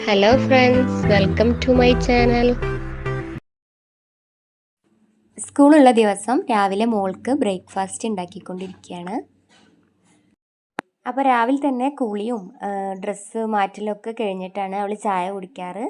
Hello friends, welcome to my channel. സ്കൂളുള്ള ദിവസം രാവിലെ മോൾക്ക് ബ്രേക്ക്ഫാസ്റ്റ് ഉണ്ടാക്കിക്കൊണ്ടിരിക്കുകയാണ്. അപ്പോൾ രാവിലെ തന്നെ കുളിയും ഡ്രസ്സ് മാറ്റലൊക്കെ കഴിഞ്ഞിട്ടാണ് അവൾ ചായ കുടിക്കാറ്.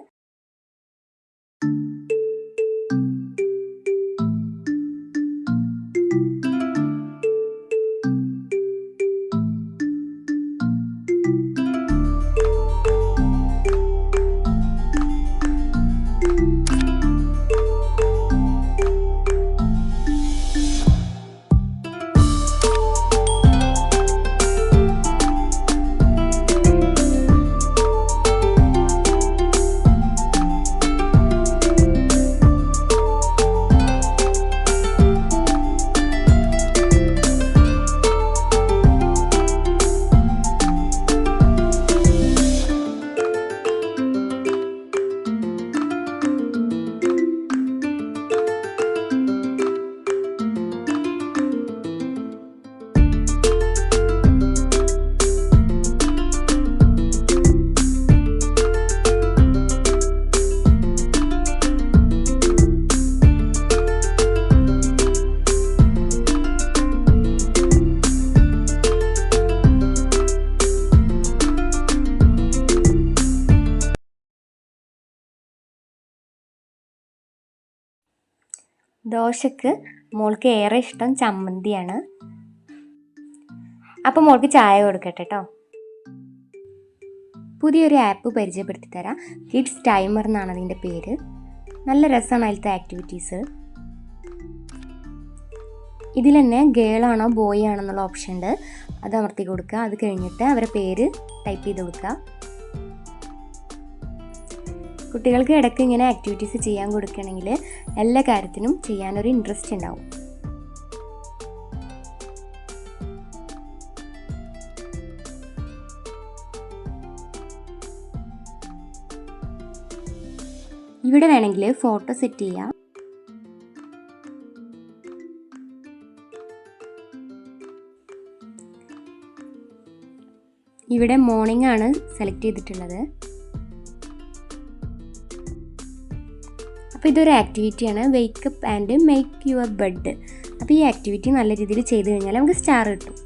ദോശക്ക് മോൾക്ക് ഏറെ ഇഷ്ടം ചമ്മന്തിയാണ്. അപ്പോൾ മോൾക്ക് ചായ കൊടുക്കട്ടെ കേട്ടോ. പുതിയൊരു ആപ്പ് പരിചയപ്പെടുത്തി തരാം. കിഡ്സ് ടൈമർ എന്നാണ് അതിൻ്റെ പേര്. നല്ല രസമാണ് അതിലത്തെ ആക്ടിവിറ്റീസ്. ഇതിൽ തന്നെ ഗേളാണോ ബോയ് ആണോ എന്നുള്ള ഓപ്ഷൻ ഉണ്ട്. അത് അമർത്തി കൊടുക്കുക. അത് കഴിഞ്ഞിട്ട് അവരുടെ പേര് ടൈപ്പ് ചെയ്ത് കൊടുക്കുക. കുട്ടികൾക്ക് ഇടയ്ക്ക് ഇങ്ങനെ ആക്ടിവിറ്റീസ് ചെയ്യാൻ കൊടുക്കുകയാണെങ്കിൽ എല്ലാ കാര്യത്തിനും ചെയ്യാനൊരു ഇൻട്രസ്റ്റ് ഉണ്ടാവും. ഇവിടെ വേണമെങ്കിൽ ഫോട്ടോ സെറ്റ് ചെയ്യാം. ഇവിടെ മോർണിംഗ് ആണ് സെലക്ട് ചെയ്തിട്ടുള്ളത്. അപ്പോൾ ഇതൊരു ആക്ടിവിറ്റിയാണ്, wake up and make your bed. അപ്പോൾ ഈ ആക്ടിവിറ്റി നല്ല രീതിയിൽ ചെയ്ത് കഴിഞ്ഞാൽ നമുക്ക് സ്റ്റാർ കിട്ടും.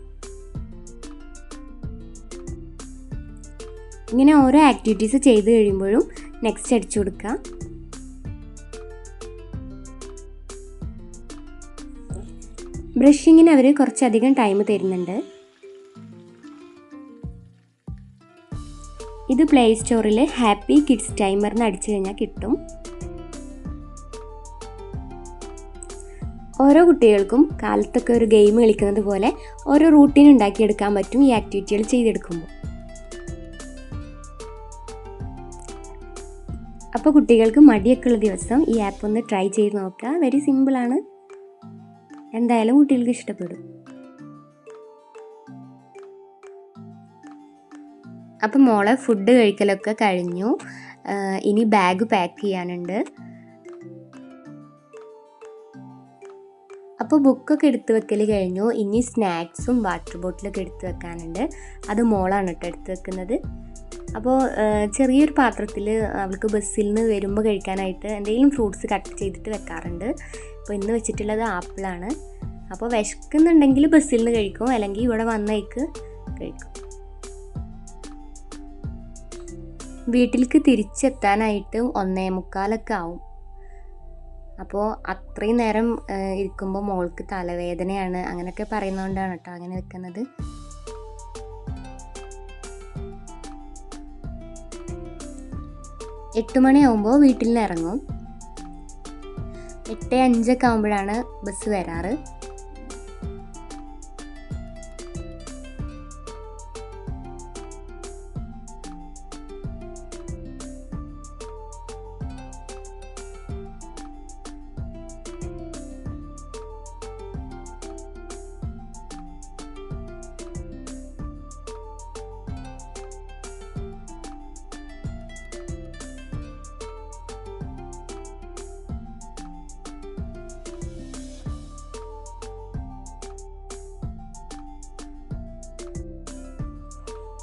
ഇങ്ങനെ ഓരോ ആക്ടിവിറ്റീസ് ചെയ്ത് കഴിയുമ്പോഴും നെക്സ്റ്റ് അടിച്ചു കൊടുക്കുക. ബ്രഷിങ്ങിന് അവർ കുറച്ചധികം ടൈം തരുന്നുണ്ട്. ഇത് പ്ലേ സ്റ്റോറിൽ ഹാപ്പി കിഡ്സ് ടൈമർ എന്ന് അടിച്ചു കഴിഞ്ഞാൽ കിട്ടും. ഓരോ കുട്ടികൾക്കും കാലത്തൊക്കെ ഒരു ഗെയിം കളിക്കുന്നത് പോലെ ഓരോ റൂട്ടീൻ ഉണ്ടാക്കിയെടുക്കാൻ പറ്റും ഈ ആക്ടിവിറ്റികൾ ചെയ്തെടുക്കുമ്പോൾ. അപ്പോൾ കുട്ടികൾക്ക് മടിയൊക്കെ ഉള്ള ദിവസം ഈ ആപ്പ് ഒന്ന് ട്രൈ ചെയ്ത് നോക്കുക. വെരി സിമ്പിളാണ്. എന്തായാലും കുട്ടികൾക്ക് ഇഷ്ടപ്പെടും. അപ്പം മോളെ ഫുഡ് കഴിക്കലൊക്കെ കഴിഞ്ഞു. ഇനി ബാഗ് പാക്ക് ചെയ്യാനുണ്ട്. അപ്പോൾ ബുക്കൊക്കെ എടുത്ത് വെക്കൽ കഴിഞ്ഞു. ഇനി സ്നാക്സും വാട്ടർ ബോട്ടിലൊക്കെ എടുത്ത് വെക്കാനുണ്ട്. അത് മോളാണ് കേട്ടോ എടുത്ത് വെക്കുന്നത്. അപ്പോൾ ചെറിയൊരു പാത്രത്തിൽ അവൾക്ക് ബസ്സിൽ നിന്ന് വരുമ്പോൾ കഴിക്കാനായിട്ട് എന്തെങ്കിലും ഫ്രൂട്ട്സ് കട്ട് ചെയ്തിട്ട് വെക്കാറുണ്ട്. അപ്പോൾ ഇന്ന് വെച്ചിട്ടുള്ളത് ആപ്പിളാണ്. അപ്പോൾ വിശക്കുന്നുണ്ടെങ്കിൽ ബസ്സിൽ നിന്ന് കഴിക്കും, അല്ലെങ്കിൽ ഇവിടെ വന്നേക്ക് കഴിക്കും. വീട്ടിലേക്ക് തിരിച്ചെത്താനായിട്ട് 1:45 ആവും. അപ്പോൾ അത്രയും നേരം ഇരിക്കുമ്പോൾ മോൾക്ക് തലവേദനയാണ് അങ്ങനെയൊക്കെ പറയുന്നതുകൊണ്ടാണ് കേട്ടോ അങ്ങനെ വെക്കുന്നത്. എട്ട് മണിയാവുമ്പോൾ വീട്ടിൽ നിന്ന് ഇറങ്ങും. 8:05 ആകുമ്പോഴാണ് ബസ് വരാറ്.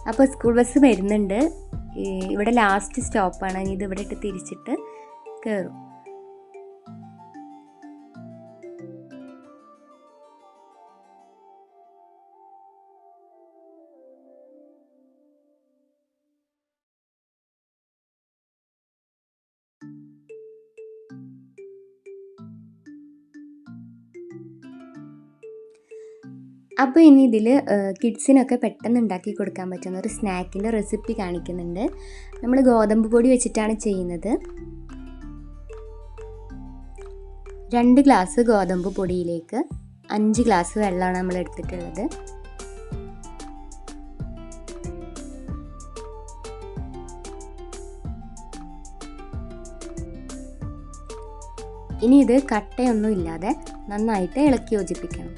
അപ്പോൾ സ്കൂൾ ബസ് വരുന്നുണ്ട്. ഇവിടെ ലാസ്റ്റ് സ്റ്റോപ്പാണ്. ഇനി ഇത് ഇവിടെ ഇട്ട് തിരിച്ചിട്ട് കയറും. അപ്പോൾ ഇനി ഇതിൽ കിഡ്സിനൊക്കെ പെട്ടെന്ന് ഉണ്ടാക്കി കൊടുക്കാൻ പറ്റുന്ന ഒരു സ്നാക്കിൻ്റെ റെസിപ്പി കാണിക്കുന്നുണ്ട്. നമ്മൾ ഗോതമ്പ് പൊടി വെച്ചിട്ടാണ് ചെയ്യുന്നത്. 2 ഗ്ലാസ് ഗോതമ്പ് പൊടിയിലേക്ക് 5 ഗ്ലാസ് വെള്ളമാണ് നമ്മൾ എടുത്തിട്ടുള്ളത്. ഇനി ഇത് കട്ടയൊന്നും ഇല്ലാതെ നന്നായിട്ട് ഇളക്കി യോജിപ്പിക്കണം.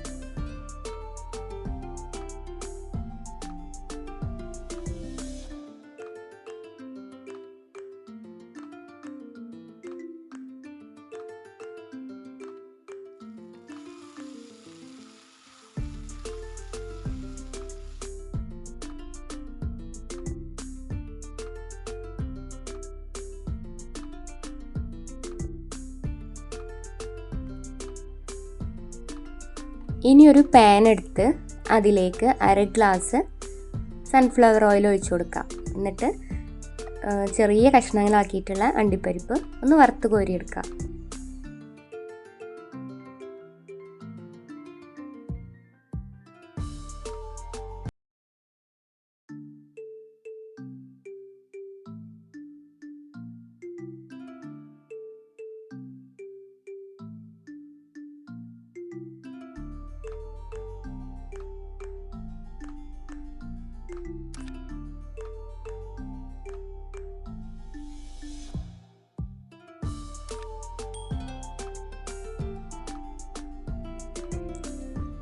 ഇനി ഒരു പാൻ എടുത്ത് അതിലേക്ക് 1/2 ഗ്ലാസ് സൺഫ്ലവർ ഓയിൽ ഒഴിച്ചു കൊടുക്കാം. എന്നിട്ട് ചെറിയ കഷ്ണങ്ങളാക്കിയിട്ടുള്ള അണ്ടിപ്പരിപ്പ് ഒന്ന് വറുത്ത് കോരിയെടുക്കാം.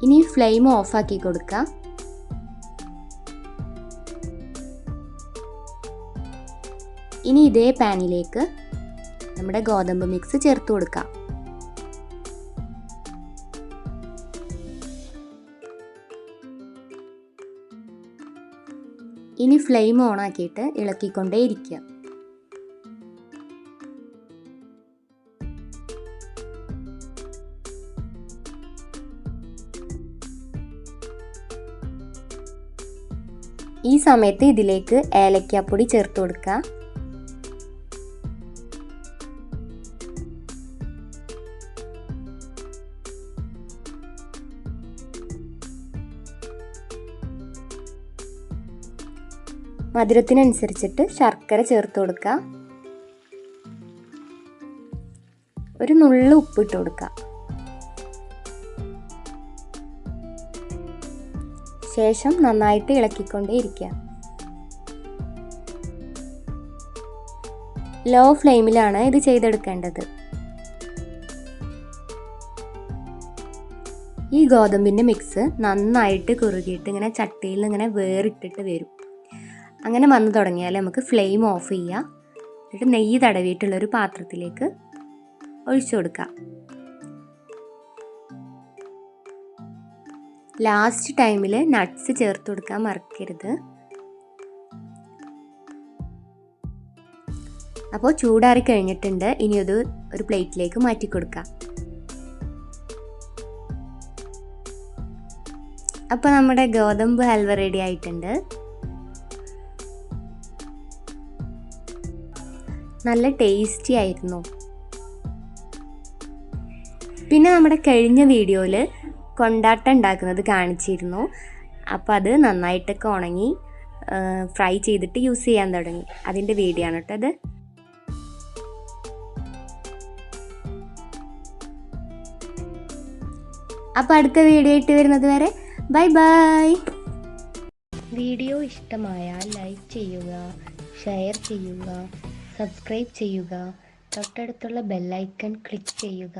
ഇനി ഫ്ലെയിം ഓഫാക്കി കൊടുക്കുക. ഇനി ഇതേ പാനിലേക്ക് നമ്മുടെ ഗോതമ്പ് മിക്സ് ചേർത്ത് കൊടുക്കാം. ഇനി ഫ്ലെയിം ഓൺ ആക്കിയിട്ട് ഇളക്കിക്കൊണ്ടേ ഇരിക്കുക. ഈ സമയത്ത് ഇതിലേക്ക് ഏലക്കാപ്പൊടി ചേർത്ത് കൊടുക്കുക. മധുരത്തിനനുസരിച്ചിട്ട് ശർക്കര ചേർത്ത് കൊടുക്കുക. ഒരു നുള്ള് ഉപ്പിട്ട് കൊടുക്കുക. ശേഷം നന്നായിട്ട് ഇളക്കിക്കൊണ്ടേ ഇരിക്കുക. ലോ ഫ്ലെയിമിലാണ് ഇത് ചെയ്തെടുക്കേണ്ടത്. ഈ ഗോതമ്പിൻ്റെ മിക്സ് നന്നായിട്ട് കുറുകിയിട്ട് ഇങ്ങനെ ചട്ടിയിൽ ഇങ്ങനെ വേറിട്ടിട്ട് വരും. അങ്ങനെ വന്നു തുടങ്ങിയാൽ നമുക്ക് ഫ്ലെയിം ഓഫ് ചെയ്യാം. എന്നിട്ട് നെയ്യ് തടവിയിട്ടുള്ളൊരു പാത്രത്തിലേക്ക് ഒഴിച്ചു കൊടുക്കാം. ലാസ്റ്റ് ടൈമിൽ നട്ട്സ് ചേർത്ത് കൊടുക്കാൻ മറക്കരുത്. അപ്പോൾ ചൂടാറി കഴിഞ്ഞിട്ടുണ്ട്. ഇനി അത് ഒരു പ്ലേറ്റിലേക്ക് മാറ്റി കൊടുക്കാം. അപ്പോൾ നമ്മുടെ ഗോതമ്പ് ഹൽവ റെഡി ആയിട്ടുണ്ട്. നല്ല ടേസ്റ്റി ആയിരുന്നു. പിന്നെ നമ്മുടെ കഴിഞ്ഞ വീഡിയോയിൽ കൊണ്ടാട്ടം ഉണ്ടാക്കുന്നത് കാണിച്ചിരുന്നു. അപ്പോൾ അത് നന്നായിട്ടൊക്കെ ഉണങ്ങി ഫ്രൈ ചെയ്തിട്ട് യൂസ് ചെയ്യാൻ തുടങ്ങി. അതിൻ്റെ വീഡിയോ ആണ് കേട്ടോ അത്. അപ്പോൾ അടുത്ത വീഡിയോ ആയിട്ട് വരുന്നത് വരെ ബൈ ബൈ. വീഡിയോ ഇഷ്ടമായാൽ ലൈക്ക് ചെയ്യുക, ഷെയർ ചെയ്യുക, സബ്സ്ക്രൈബ് ചെയ്യുക, തൊട്ടടുത്തുള്ള ബെല്ലൈക്കൺ ക്ലിക്ക് ചെയ്യുക.